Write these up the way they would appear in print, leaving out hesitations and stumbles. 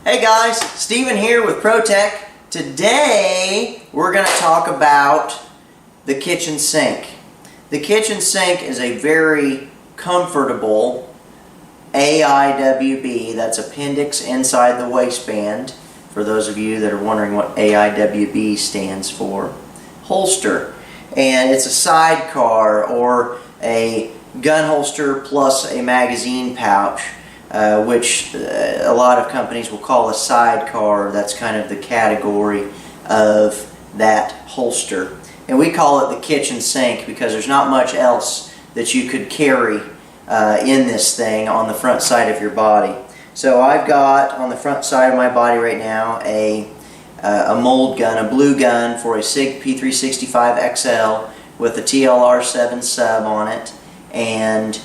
Hey guys, Steven here with ProTEQ. Today we're going to talk about the kitchen sink. The kitchen sink is a very comfortable AIWB, that's appendix inside the waistband, for those of you that are wondering what AIWB stands for, holster. And it's a sidecar or a gun holster plus a magazine pouch. Which a lot of companies will call a sidecar. That's kind of the category of that holster. And we call it the kitchen sink because there's not much else that you could carry in this thing on the front side of your body. So I've got on the front side of my body right now a mold gun, a blue gun for a SIG P365 XL with a TLR7 sub on it, and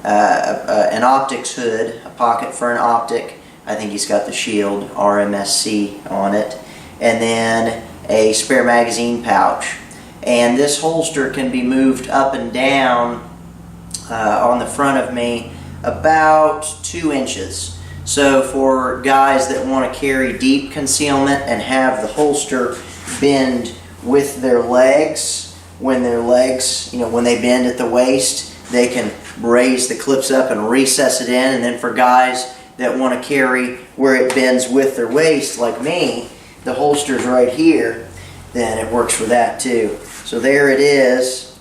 an optics hood, a pocket for an optic. I think he's got the Shield RMSC on it, and then a spare magazine pouch. And this holster can be moved up and down on the front of me about 2 inches. So for guys that want to carry deep concealment and have the holster bend with their legs, when they bend at the waist, they can raise the clips up and recess it in. And then for guys that want to carry where it bends with their waist, like me, the holster's right here, then it works for that too. So there it is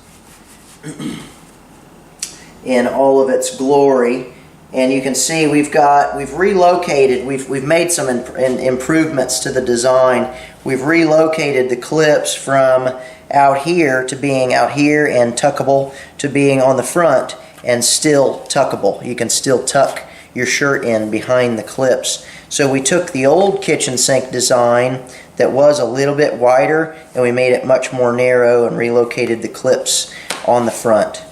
in all of its glory. And you can see we've relocated, we've made some improvements to the design. We've relocated the clips from out here to being out here and tuckable to being on the front and still tuckable. You can still tuck your shirt in behind the clips. So we took the old kitchen sink design that was a little bit wider and we made it much more narrow and relocated the clips on the front.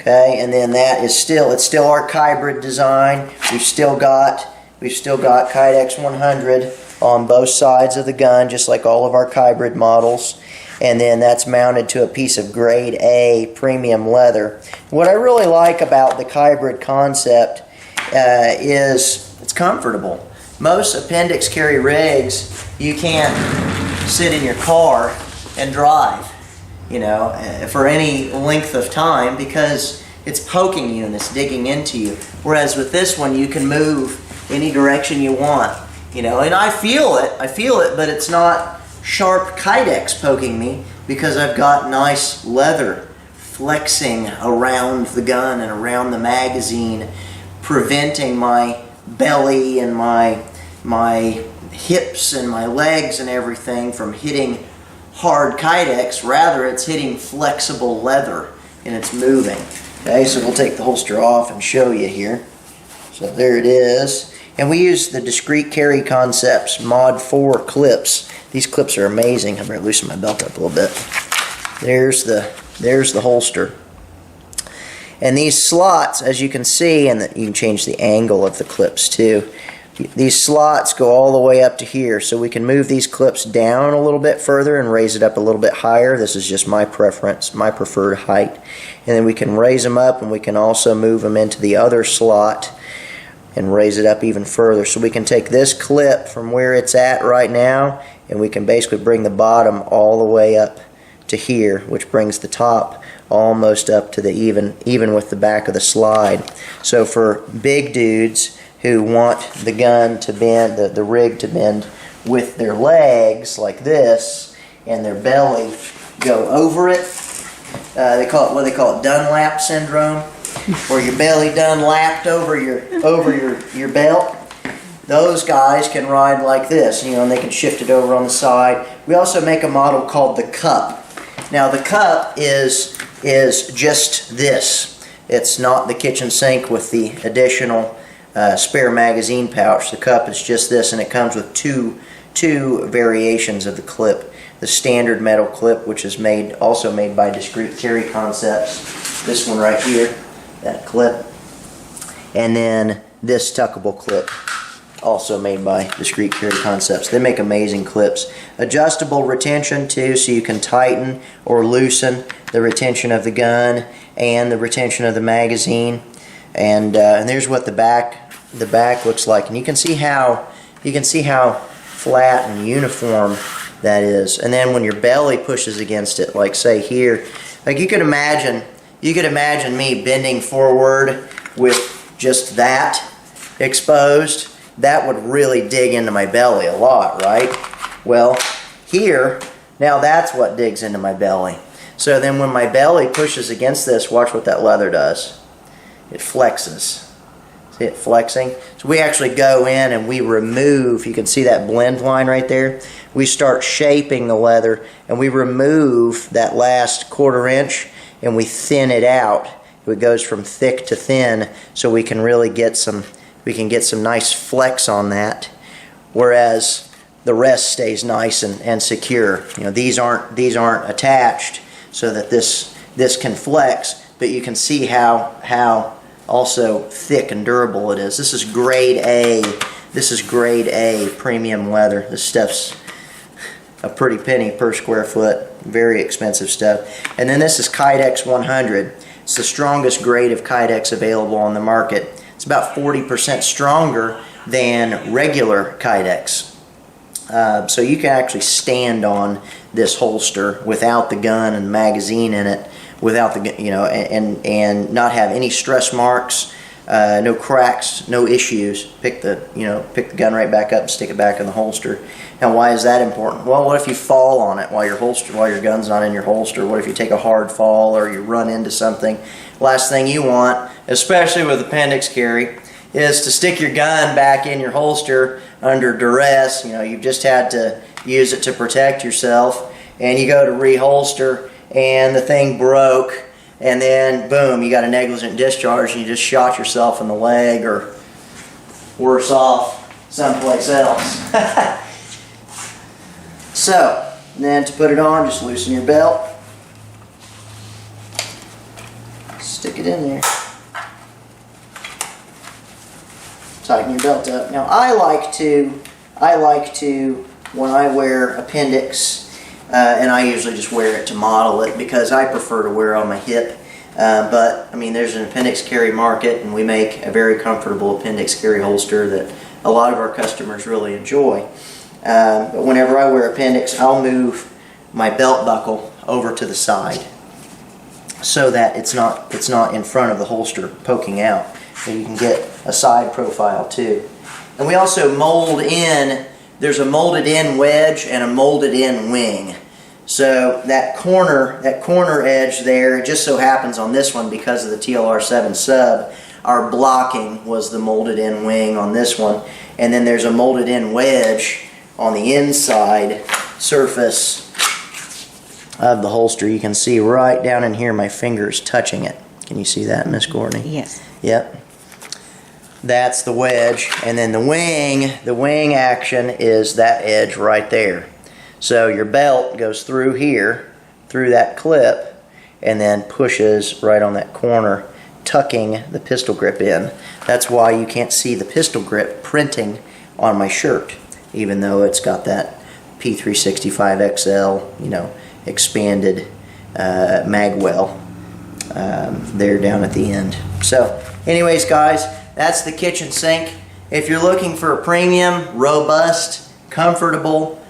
Okay, and then it's still our hybrid design. We've still got Kydex 100 on both sides of the gun, just like all of our hybrid models. And then that's mounted to a piece of grade A premium leather. What I really like about the hybrid concept is it's comfortable. Most appendix carry rigs, you can't sit in your car and drive, for any length of time because it's poking you and it's digging into you. Whereas with this one, you can move any direction you want, and I feel it, but it's not sharp Kydex poking me because I've got nice leather flexing around the gun and around the magazine, preventing my belly and my hips and my legs and everything from hitting hard Kydex. Rather, it's hitting flexible leather and it's moving. Okay, so we'll take the holster off and show you here. So there it is. And we use the Discreet Carry Concepts Mod 4 clips. These clips are amazing. I'm going to loosen my belt up a little bit. There's the holster. And these slots, as you can see, and you can change the angle of the clips too. These slots go all the way up to here, so we can move these clips down a little bit further and raise it up a little bit higher. This is just my preference, my preferred height. And then we can raise them up, and we can also move them into the other slot and raise it up even further. So we can take this clip from where it's at right now, and we can basically bring the bottom all the way up to here, which brings the top almost up to the even with the back of the slide. So for big dudes who want the gun to bend, the rig to bend with their legs like this, and their belly go over it, they call it Dunlap syndrome, where your belly Dunlapped over your belt. Those guys can ride like this, and they can shift it over on the side. We also make a model called the Cup. Now the Cup is just this. It's not the kitchen sink with the additional spare magazine pouch. The Cup is just this, and it comes with two variations of the clip. The standard metal clip, which is also made by Discreet Carry Concepts. This one right here, that clip. And then this tuckable clip, also made by Discreet Carry Concepts. They make amazing clips. Adjustable retention too, so you can tighten or loosen the retention of the gun and the retention of the magazine. And there's what the back the back looks like, and you can see how flat and uniform that is. And then when your belly pushes against it, like say here, like you could imagine me bending forward with just that exposed. That would really dig into my belly a lot, right? Well, here, now that's what digs into my belly. So then when my belly pushes against this, watch what that leather does. It flexes. See it flexing? So we actually go in and we remove, you can see that blend line right there. We start shaping the leather and we remove that last 1/4 inch and we thin it out. It goes from thick to thin so we can really get some nice flex on that, whereas the rest stays nice and secure. You know, these aren't attached so that this can flex, but you can see how also thick and durable it is. This is grade A. This is grade A premium leather. This stuff's a pretty penny per square foot. Very expensive stuff. And then this is Kydex 100. It's the strongest grade of Kydex available on the market. It's about 40% stronger than regular Kydex. So you can actually stand on this holster without the gun and magazine in it, without the, you know, and not have any stress marks, no cracks, no issues. Pick the gun right back up and stick it back in the holster. Now, why is that important? Well, what if you fall on it while your gun's not in your holster? What if you take a hard fall or you run into something? Last thing you want, especially with appendix carry, is to stick your gun back in your holster under duress. You know, you've just had to use it to protect yourself, and you go to reholster and the thing broke, and then boom, you got a negligent discharge and you just shot yourself in the leg, or worse off, someplace else. So, then to put it on, just loosen your belt, stick it in there, tighten your belt up. Now I like to when I wear appendix, and I usually just wear it to model it because I prefer to wear it on my hip. But I mean, there's an appendix carry market, and we make a very comfortable appendix carry holster that a lot of our customers really enjoy. But whenever I wear appendix, I'll move my belt buckle over to the side so that it's not in front of the holster poking out. So you can get a side profile too. And we also mold in. There's a molded in wedge and a molded in wing. So that corner edge there, it just so happens on this one, because of the TLR7 sub, our blocking was the molded in wing on this one. And then there's a molded in wedge on the inside surface of the holster. You can see right down in here my fingers touching it. Can you see that, Miss Courtney? Yes. Yep. That's the wedge, and then the wing action is that edge right there. So your belt goes through here, through that clip, and then pushes right on that corner, tucking the pistol grip in. That's why you can't see the pistol grip printing on my shirt, even though it's got that P365XL, you know, expanded magwell there down at the end. So anyways, guys, that's the kitchen sink. If you're looking for a premium, robust, comfortable,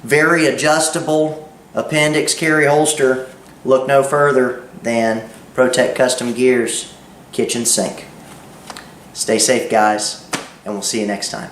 very adjustable appendix carry holster, look no further than ProTEQ Custom Gear's kitchen sink. Stay safe, guys, and we'll see you next time.